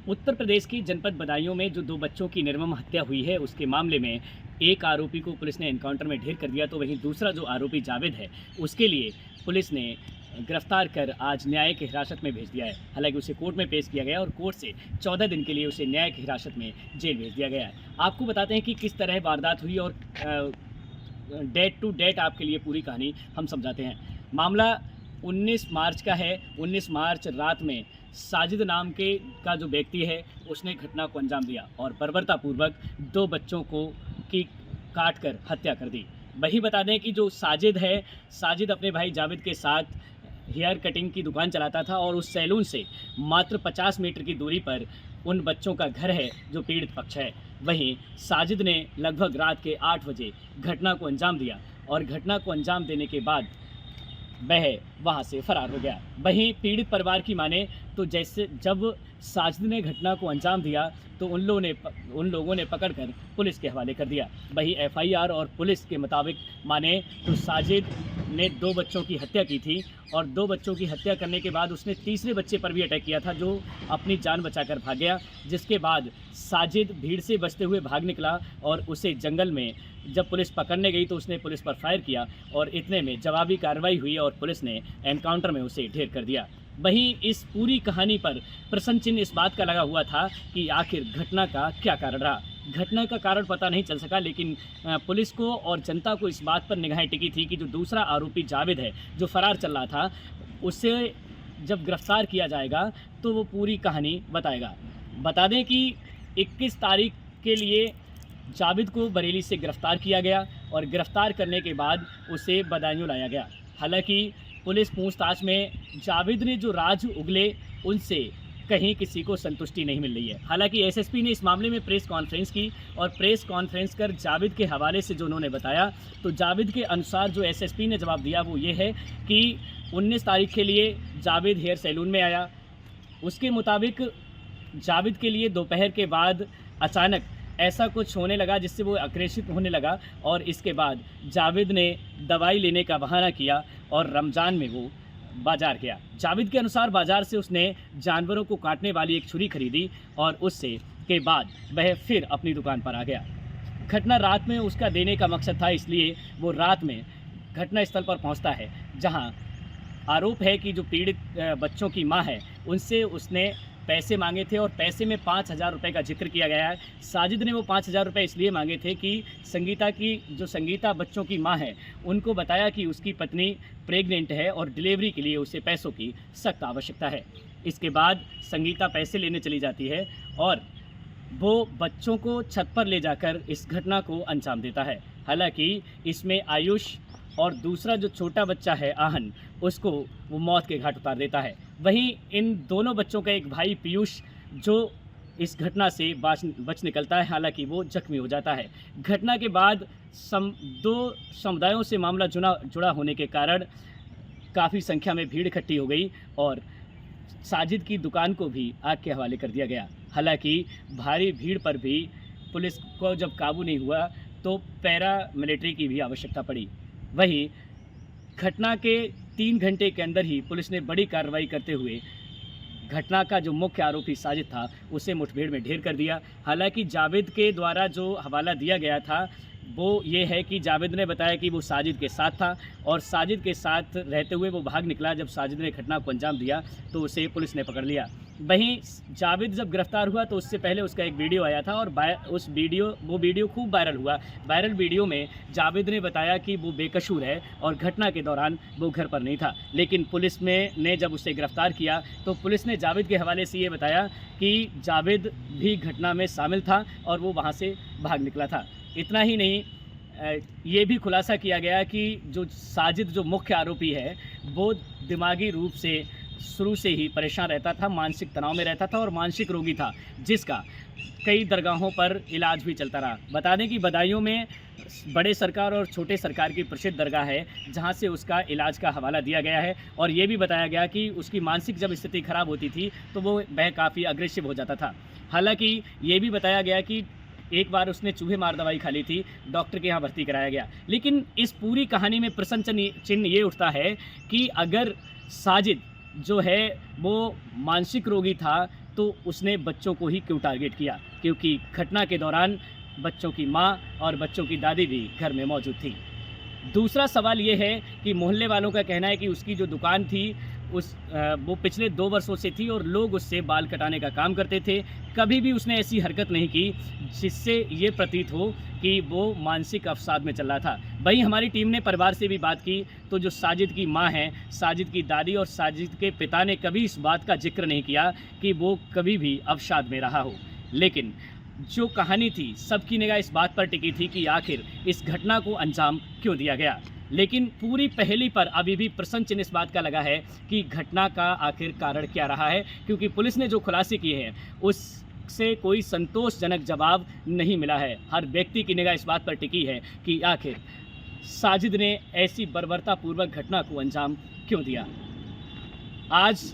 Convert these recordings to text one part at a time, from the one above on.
उत्तर प्रदेश की जनपद बदायूं में जो 2 बच्चों की निर्मम हत्या हुई है, उसके मामले में एक आरोपी को पुलिस ने एनकाउंटर में ढेर कर दिया, तो वहीं दूसरा जो आरोपी जावेद है, उसके लिए पुलिस ने गिरफ्तार कर आज न्यायिक हिरासत में भेज दिया है। हालांकि उसे कोर्ट में पेश किया गया और कोर्ट से 14 दिन के लिए उसे न्यायिक हिरासत में जेल भेज दिया गया है। आपको बताते हैं कि किस तरह वारदात हुई और डेट टू डेट आपके लिए पूरी कहानी हम समझाते हैं। मामला 19 मार्च का है। 19 मार्च रात में साजिद नाम के का जो व्यक्ति है, उसने घटना को अंजाम दिया और बर्बरतापूर्वक 2 बच्चों को की काट कर हत्या कर दी। वही बता दें कि जो साजिद है, साजिद अपने भाई जावेद के साथ हेयर कटिंग की दुकान चलाता था और उस सैलून से मात्र 50 मीटर की दूरी पर उन बच्चों का घर है जो पीड़ित पक्ष है। वहीं साजिद ने लगभग रात के 8 बजे घटना को अंजाम दिया और घटना को अंजाम देने के बाद वह वहां से फरार हो गया। वहीं पीड़ित परिवार की माने तो जैसे जब साजिद ने घटना को अंजाम दिया तो उन लोगों ने पकड़कर पुलिस के हवाले कर दिया। वहीं एफआईआर और पुलिस के मुताबिक माने तो साजिद ने 2 बच्चों की हत्या की थी और 2 बच्चों की हत्या करने के बाद उसने तीसरे बच्चे पर भी अटैक किया था, जो अपनी जान बचाकर भाग गया। जिसके बाद साजिद भीड़ से बचते हुए भाग निकला और उसे जंगल में जब पुलिस पकड़ने गई तो उसने पुलिस पर फायर किया और इतने में जवाबी कार्रवाई हुई और पुलिस ने एनकाउंटर में उसे ढेर कर दिया। वहीं इस पूरी कहानी पर प्रश्न चिन्ह इस बात का लगा हुआ था कि आखिर घटना का क्या कारण रहा। घटना का कारण पता नहीं चल सका, लेकिन पुलिस को और जनता को इस बात पर निगाहें टिकी थी कि जो दूसरा आरोपी जावेद है, जो फरार चल रहा था, उसे जब गिरफ्तार किया जाएगा तो वो पूरी कहानी बताएगा। बता दें कि 21 तारीख के लिए जावेद को बरेली से गिरफ्तार किया गया और गिरफ्तार करने के बाद उसे बदायूं लाया गया। हालांकि पुलिस पूछताछ में जावेद ने जो राज उगले, उनसे कहीं किसी को संतुष्टि नहीं मिल रही है। हालांकि एसएसपी ने इस मामले में प्रेस कॉन्फ्रेंस की और प्रेस कॉन्फ्रेंस कर जावेद के हवाले से जो उन्होंने बताया, तो जावेद के अनुसार जो एसएसपी ने जवाब दिया वो ये है कि 19 तारीख के लिए जावेद हेयर सैलून में आया। उसके मुताबिक जावेद के लिए दोपहर के बाद अचानक ऐसा कुछ होने लगा जिससे वो आक्रोशित होने लगा और इसके बाद जावेद ने दवाई लेने का बहाना किया और रमज़ान में वो बाज़ार गया। जावेद के अनुसार बाज़ार से उसने जानवरों को काटने वाली एक छुरी खरीदी और उससे के बाद वह फिर अपनी दुकान पर आ गया। घटना रात में उसका देने का मकसद था, इसलिए वो रात में घटना स्थल पर पहुंचता है, जहां आरोप है कि जो पीड़ित बच्चों की मां है, उनसे उसने पैसे मांगे थे और पैसे में 5,000 रुपये का जिक्र किया गया है। साजिद ने वो 5,000 रुपये इसलिए मांगे थे कि संगीता बच्चों की मां है, उनको बताया कि उसकी पत्नी प्रेग्नेंट है और डिलीवरी के लिए उसे पैसों की सख्त आवश्यकता है। इसके बाद संगीता पैसे लेने चली जाती है और वो बच्चों को छत पर ले जाकर इस घटना को अंजाम देता है। हालांकि इसमें आयुष और दूसरा जो छोटा बच्चा है आहन, उसको वो मौत के घाट उतार देता है। वहीं इन दोनों बच्चों का एक भाई पीयूष जो इस घटना से बच निकलता है, हालांकि वो जख्मी हो जाता है। घटना के बाद 2 समुदायों से मामला जुड़ा होने के कारण काफ़ी संख्या में भीड़ इकट्ठी हो गई और साजिद की दुकान को भी आग के हवाले कर दिया गया। हालांकि भारी भीड़ पर भी पुलिस को जब काबू नहीं हुआ तो पैरा मिलिट्री की भी आवश्यकता पड़ी। वहीं घटना के 3 घंटे के अंदर ही पुलिस ने बड़ी कार्रवाई करते हुए घटना का जो मुख्य आरोपी साजिद था, उसे मुठभेड़ में ढेर कर दिया। हालांकि जावेद के द्वारा जो हवाला दिया गया था वो ये है कि जावेद ने बताया कि वो साजिद के साथ था और साजिद के साथ रहते हुए वो भाग निकला। जब साजिद ने घटना को अंजाम दिया तो उसे पुलिस ने पकड़ लिया। वहीं जावेद जब गिरफ्तार हुआ तो उससे पहले उसका एक वीडियो आया था और वो वीडियो खूब वायरल हुआ। वायरल वीडियो में जावेद ने बताया कि वो बेकसूर है और घटना के दौरान वो घर पर नहीं था। लेकिन पुलिस ने जब उसे गिरफ्तार किया तो पुलिस ने जावेद के हवाले से ये बताया कि जावेद भी घटना में शामिल था और वो वहाँ से भाग निकला था। इतना ही नहीं, ये भी खुलासा किया गया कि जो साजिद जो मुख्य आरोपी है, वो दिमागी रूप से शुरू से ही परेशान रहता था, मानसिक तनाव में रहता था और मानसिक रोगी था, जिसका कई दरगाहों पर इलाज भी चलता रहा। बता दें कि बदायूं में बड़े सरकार और छोटे सरकार की प्रसिद्ध दरगाह है, जहां से उसका इलाज का हवाला दिया गया है और ये भी बताया गया कि उसकी मानसिक जब स्थिति खराब होती थी तो वह काफ़ी अग्रेसिव हो जाता था। हालांकि ये भी बताया गया कि एक बार उसने चूहे मार दवाई खा ली थी, डॉक्टर के यहाँ भर्ती कराया गया। लेकिन इस पूरी कहानी में प्रश्न चिन्ह ये उठता है कि अगर साजिद जो है वो मानसिक रोगी था तो उसने बच्चों को ही क्यों टारगेट किया, क्योंकि घटना के दौरान बच्चों की माँ और बच्चों की दादी भी घर में मौजूद थी। दूसरा सवाल ये है कि मोहल्ले वालों का कहना है कि उसकी जो दुकान थी वो पिछले 2 वर्षों से थी और लोग उससे बाल कटाने का काम करते थे। कभी भी उसने ऐसी हरकत नहीं की जिससे ये प्रतीत हो कि वो मानसिक अवसाद में चल रहा था। वहीं हमारी टीम ने परिवार से भी बात की तो जो साजिद की माँ हैं, साजिद की दादी और साजिद के पिता ने कभी इस बात का जिक्र नहीं किया कि वो कभी भी अवसाद में रहा हो। लेकिन जो कहानी थी, सबकी निगाह इस बात पर टिकी थी कि आखिर इस घटना को अंजाम क्यों दिया गया। लेकिन पूरी पहेली पर अभी भी प्रश्न चिन्ह इस बात का लगा है कि घटना का आखिर कारण क्या रहा है, क्योंकि पुलिस ने जो खुलासे किए हैं उससे कोई संतोषजनक जवाब नहीं मिला है। हर व्यक्ति की निगाह इस बात पर टिकी है कि आखिर साजिद ने ऐसी बर्बरतापूर्वक घटना को अंजाम क्यों दिया। आज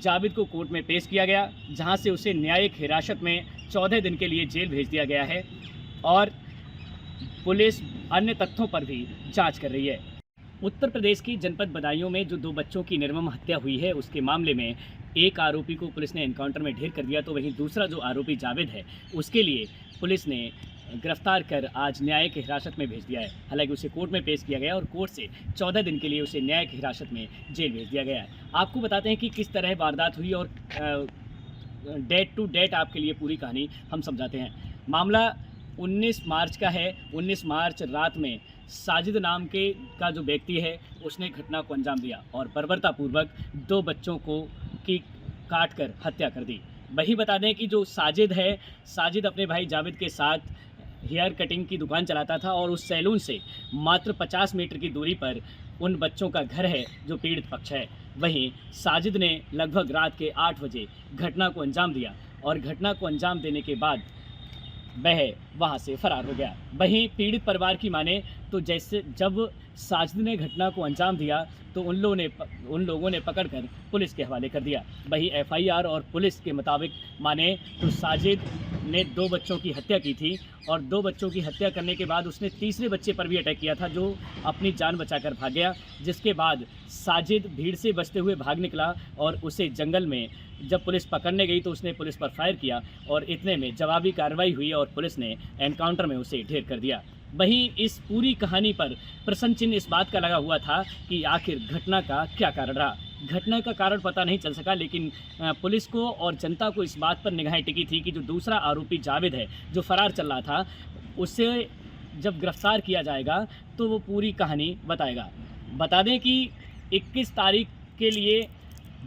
जावेद को कोर्ट में पेश किया गया, जहां से उसे न्यायिक हिरासत में 14 दिन के लिए जेल भेज दिया गया है और पुलिस अन्य तथ्यों पर भी जांच कर रही है। उत्तर प्रदेश की जनपद बदायूं में जो 2 बच्चों की निर्मम हत्या हुई है, उसके मामले में एक आरोपी को पुलिस ने एनकाउंटर में ढेर कर दिया, तो वहीं दूसरा जो आरोपी जावेद है उसके लिए पुलिस ने गिरफ्तार कर आज न्यायिक हिरासत में भेज दिया है। हालांकि उसे कोर्ट में पेश किया गया और कोर्ट से 14 दिन के लिए उसे न्यायिक हिरासत में जेल भेज दिया गया है। आपको बताते हैं कि किस तरह वारदात हुई और डेट टू डेट आपके लिए पूरी कहानी हम समझाते हैं। मामला 19 मार्च का है। 19 मार्च रात में साजिद नाम का जो व्यक्ति है उसने घटना को अंजाम दिया और बर्बरतापूर्वक 2 बच्चों की काट कर हत्या कर दी। वही बता दें कि जो साजिद है, साजिद अपने भाई जावेद के साथ हेयर कटिंग की दुकान चलाता था और उस सैलून से मात्र 50 मीटर की दूरी पर उन बच्चों का घर है जो पीड़ित पक्ष है। वहीं साजिद ने लगभग रात के 8 बजे घटना को अंजाम दिया और घटना को अंजाम देने के बाद वह वहां से फरार हो गया। वहीं पीड़ित परिवार की माने तो जब साजिद ने घटना को अंजाम दिया तो उन लोगों ने पकड़कर पुलिस के हवाले कर दिया। वहीं एफआईआर और पुलिस के मुताबिक माने तो साजिद ने 2 बच्चों की हत्या की थी और 2 बच्चों की हत्या करने के बाद उसने तीसरे बच्चे पर भी अटैक किया था जो अपनी जान बचाकर भाग गया। जिसके बाद साजिद भीड़ से बचते हुए भाग निकला और उसे जंगल में जब पुलिस पकड़ने गई तो उसने पुलिस पर फायर किया और इतने में जवाबी कार्रवाई हुई और पुलिस ने एनकाउंटर में उसे ढेर कर दिया। वहीं इस पूरी कहानी पर प्रश्न चिन्ह इस बात का लगा हुआ था कि आखिर घटना का क्या कारण रहा। घटना का कारण पता नहीं चल सका, लेकिन पुलिस को और जनता को इस बात पर निगाहें टिकी थी कि जो दूसरा आरोपी जावेद है जो फरार चल रहा था, उसे जब गिरफ्तार किया जाएगा तो वो पूरी कहानी बताएगा। बता दें कि 21 तारीख के लिए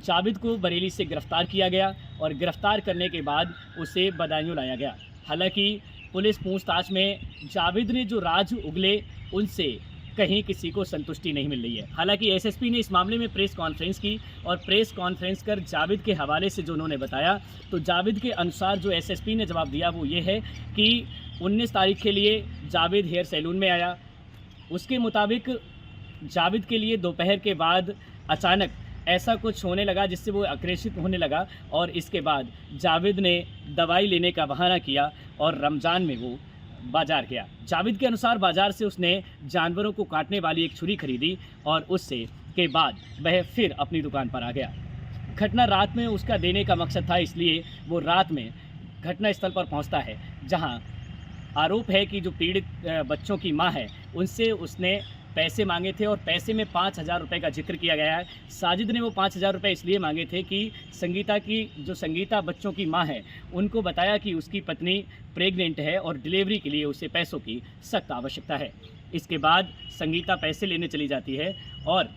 जावेद को बरेली से गिरफ्तार किया गया और गिरफ्तार करने के बाद उसे बदायूं लाया गया। हालांकि पुलिस पूछताछ में जावेद ने जो राज उगले उनसे कहीं किसी को संतुष्टि नहीं मिल रही है। हालांकि एसएसपी ने इस मामले में प्रेस कॉन्फ्रेंस की और प्रेस कॉन्फ्रेंस कर जावेद के हवाले से जो उन्होंने बताया तो जावेद के अनुसार जो एसएसपी ने जवाब दिया वो ये है कि 19 तारीख के लिए जावेद हेयर सैलून में आया। उसके मुताबिक जावेद के लिए दोपहर के बाद अचानक ऐसा कुछ होने लगा जिससे वो आक्रोशित होने लगा और इसके बाद जावेद ने दवाई लेने का बहाना किया और रमज़ान में वो बाज़ार गया। जावेद के अनुसार बाज़ार से उसने जानवरों को काटने वाली एक छुरी खरीदी और उससे के बाद वह फिर अपनी दुकान पर आ गया। घटना रात में उसका देने का मकसद था, इसलिए वो रात में घटना स्थल पर पहुंचता है, जहां आरोप है कि जो पीड़ित बच्चों की मां है उनसे उसने पैसे मांगे थे और पैसे में 5,000 रुपये का जिक्र किया गया है। साजिद ने वो 5,000 रुपये इसलिए मांगे थे कि संगीता बच्चों की मां है उनको बताया कि उसकी पत्नी प्रेग्नेंट है और डिलीवरी के लिए उसे पैसों की सख्त आवश्यकता है। इसके बाद संगीता पैसे लेने चली जाती है और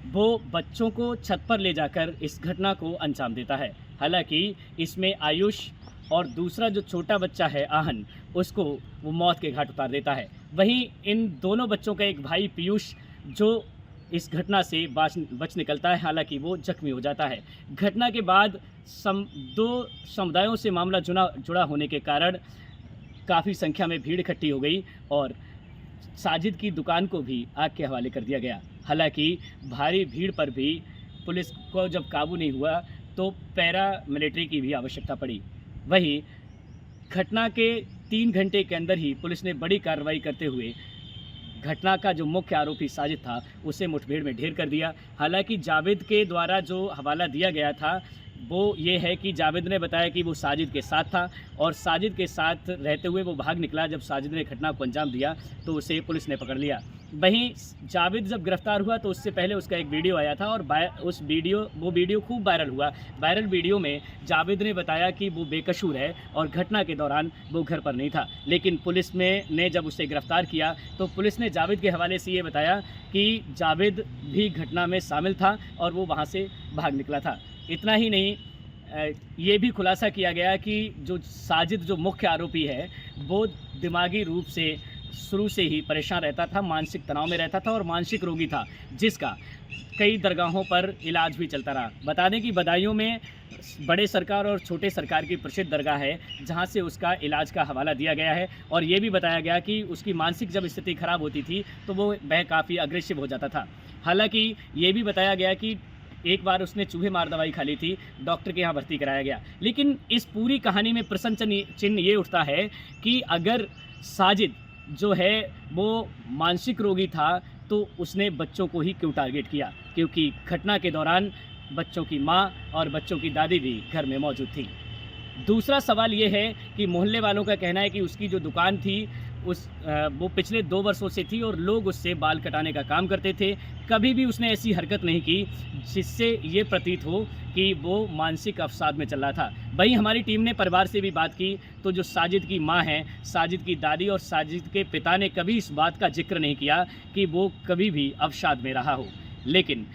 वो बच्चों को छत पर ले जाकर इस घटना को अंजाम देता है। हालांकि इसमें आयुष और दूसरा जो छोटा बच्चा है आहन, उसको वो मौत के घाट उतार देता है। वहीं इन दोनों बच्चों का एक भाई पीयूष जो इस घटना से बच निकलता है, हालांकि वो जख्मी हो जाता है। घटना के बाद 2 समुदायों से मामला जुड़ा होने के कारण काफ़ी संख्या में भीड़ इकट्ठी हो गई और साजिद की दुकान को भी आग के हवाले कर दिया गया। हालांकि भारी भीड़ पर भी पुलिस को जब काबू नहीं हुआ तो पैरा मिलिट्री की भी आवश्यकता पड़ी। वहीं घटना के 3 घंटे के अंदर ही पुलिस ने बड़ी कार्रवाई करते हुए घटना का जो मुख्य आरोपी साजिद था उसे मुठभेड़ में ढेर कर दिया। हालांकि जावेद के द्वारा जो हवाला दिया गया था वो ये है कि जावेद ने बताया कि वो साजिद के साथ था और साजिद के साथ रहते हुए वो भाग निकला। जब साजिद ने घटना को अंजाम दिया तो उसे पुलिस ने पकड़ लिया। वहीं जावेद जब गिरफ्तार हुआ तो उससे पहले उसका एक वीडियो आया था और वो वीडियो खूब वायरल हुआ। वायरल वीडियो में जावेद ने बताया कि वो बेकसूर है और घटना के दौरान वो घर पर नहीं था। लेकिन पुलिस ने जब उसे गिरफ्तार किया तो पुलिस ने जावेद के हवाले से ये बताया कि जावेद भी घटना में शामिल था और वो वहाँ से भाग निकला था। इतना ही नहीं, ये भी खुलासा किया गया कि जो साजिद जो मुख्य आरोपी है वो दिमागी रूप से शुरू से ही परेशान रहता था, मानसिक तनाव में रहता था और मानसिक रोगी था, जिसका कई दरगाहों पर इलाज भी चलता रहा। बता दें कि बदायूं में बड़े सरकार और छोटे सरकार की प्रसिद्ध दरगाह है जहां से उसका इलाज का हवाला दिया गया है और ये भी बताया गया कि उसकी मानसिक जब स्थिति खराब होती थी तो वह काफ़ी अग्रेसिव हो जाता था। हालांकि ये भी बताया गया कि एक बार उसने चूहे मार दवाई खा ली थी, डॉक्टर के यहाँ भर्ती कराया गया। लेकिन इस पूरी कहानी में प्रश्न चिन्ह ये उठता है कि अगर साजिद जो है वो मानसिक रोगी था तो उसने बच्चों को ही क्यों टारगेट किया, क्योंकि घटना के दौरान बच्चों की माँ और बच्चों की दादी भी घर में मौजूद थी। दूसरा सवाल ये है कि मोहल्ले वालों का कहना है कि उसकी जो दुकान थी वो पिछले 2 वर्षों से थी और लोग उससे बाल कटाने का काम करते थे। कभी भी उसने ऐसी हरकत नहीं की जिससे ये प्रतीत हो कि वो मानसिक अवसाद में चल रहा था। वहीं हमारी टीम ने परिवार से भी बात की तो जो साजिद की माँ हैं, साजिद की दादी और साजिद के पिता ने कभी इस बात का जिक्र नहीं किया कि वो कभी भी अवसाद में रहा हो। लेकिन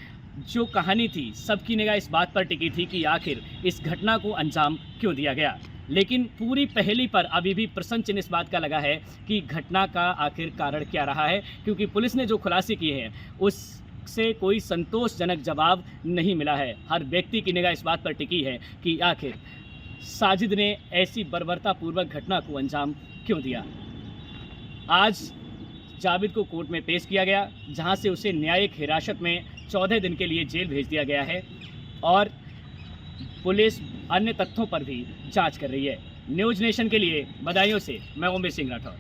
जो कहानी थी सबकी निगाह इस बात पर टिकी थी कि आखिर इस घटना को अंजाम क्यों दिया गया। लेकिन पूरी पहेली पर अभी भी प्रश्न चिन्ह इस बात का लगा है कि घटना का आखिर कारण क्या रहा है, क्योंकि पुलिस ने जो खुलासे किए हैं उससे कोई संतोषजनक जवाब नहीं मिला है। हर व्यक्ति की निगाह इस बात पर टिकी है कि आखिर साजिद ने ऐसी बर्बरतापूर्वक घटना को अंजाम क्यों दिया। आज जावेद को कोर्ट में पेश किया गया जहां से उसे न्यायिक हिरासत में 14 दिन के लिए जेल भेज दिया गया है और पुलिस अन्य तथ्यों पर भी जांच कर रही है। न्यूज़ नेशन के लिए बदायूं से मैं ओमवीर सिंह राठौर।